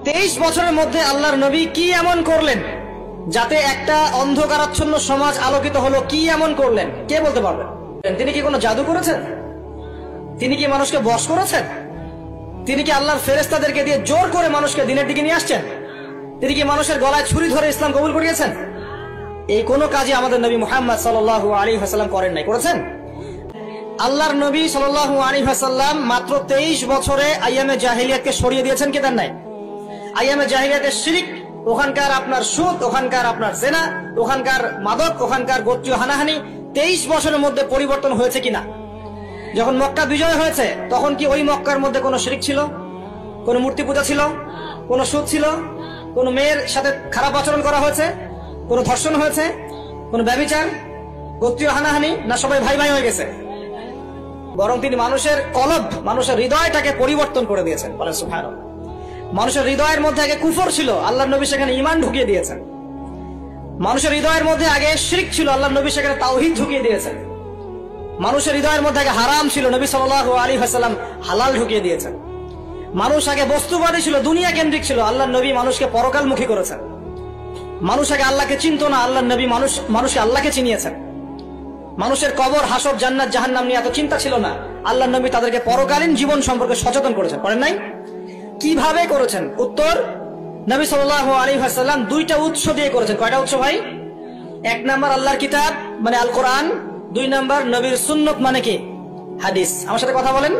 23 বছরের মধ্যে আল্লাহর নবী কি এমন করলেন যাতে একটা অন্ধকারাচ্ছন্ন সমাজ আলোকিত হলো? কি এমন করলেন কে বলতে পারবেন? তিনি কি কোনো জাদু করেছেন? তিনি কি মানুষকে বশ করেছেন? তিনি কি আল্লাহর ফেরেশতাদেরকে দিয়ে জোর করে মানুষকে দিনের দিকে নিয়ে আসছেন? তিনি কি মানুষের গলায় ছুরি ধরে ইসলাম কবুল করিয়েছেন? এই কোন কাজে আমাদের নবী মুহাম্মদ সাল্লাল্লাহু আলাইহি ওয়াসাল্লাম করেন নাই, করেছেন? আল্লাহর নবী সাল্লাল্লাহু আলাইহি ওয়াসাল্লাম মাত্র 23 বছরে আইয়ামে জাহিলিয়াতকে সরিয়ে দিয়েছেন কি দেন নাই? আইয়ামে জাহিলিয়াতের শিরক, ওখানকার আপনার সুদ, ওখানকার আপনার জেনা, ওখানকার মাদক, ওখানকার গোত্রীয় হানাহানি 23 বছরের মধ্যে পরিবর্তন হয়েছে কিনা? যখন মক্কা বিজয় হয়েছে তখন কি ওই মক্কার মধ্যে কোনো শিরক ছিল? কোনো মূর্তি পূজা ছিল? কোনো সুদ ছিল? কোনো মেয়ের সাথে খারাপ আচরণ করা হয়েছে? কোনো ধর্ষণ হয়েছে? কোনো ব্যভিচার, গোত্রীয় হানাহানি? না সবাই ভাই ভাই হয়ে গেছে? বরং তিনি মানুষের কলব, মানুষের হৃদয়টাকে পরিবর্তন করে দিয়েছেন। বলেন সুবহানাল্লাহ। মানুষের হৃদয়ের মধ্যে আগে কুফর ছিল, আল্লাহর নবী সেখানে ঈমান ঢুকিয়ে দিয়েছেন। মানুষের হৃদয়ের মধ্যে আগে শিরক ছিল, আল্লাহর নবী সেখানে তাওহীদ ঢুকিয়ে দিয়েছেন। মানুষের হৃদয়ের মধ্যে আগে হারাম ছিল, নবী সাল্লাল্লাহু আলাইহি ওয়াসাল্লাম হালাল ঢুকিয়ে দিয়েছেন। মানুষ আগে বস্তুবাদী ছিল, দুনিয়া কেন্দ্রিক ছিল, আল্লাহর নবী মানুষকে পরকালমুখী করেছেন। মানুষ আগে আল্লাহকে চিনতো না, আল্লাহর নবী মানুষকে আল্লাহকে চিনিয়েছেন। মানুষের কবর, হাসর, জান্নাত, জাহান্নাম নিয়ে এত চিন্তা ছিল না, আল্লাহর নবী তাদেরকে পরকালীন জীবন সম্পর্কে সচেতন করেছেন। করেন নাই? কিভাবে করেছেন? উত্তর, নবী সাল্লাল্লাহু আলাইহি ওয়াসাল্লাম দুইটা উৎস দিয়ে করেছেন। কয়টা উৎস ভাই? 1 নাম্বার আল্লাহর কিতাব মানে আল কোরআন, 2 নাম্বার নবীর সুন্নত মানে কি? হাদিস। আমার সাথে কথা বলেন।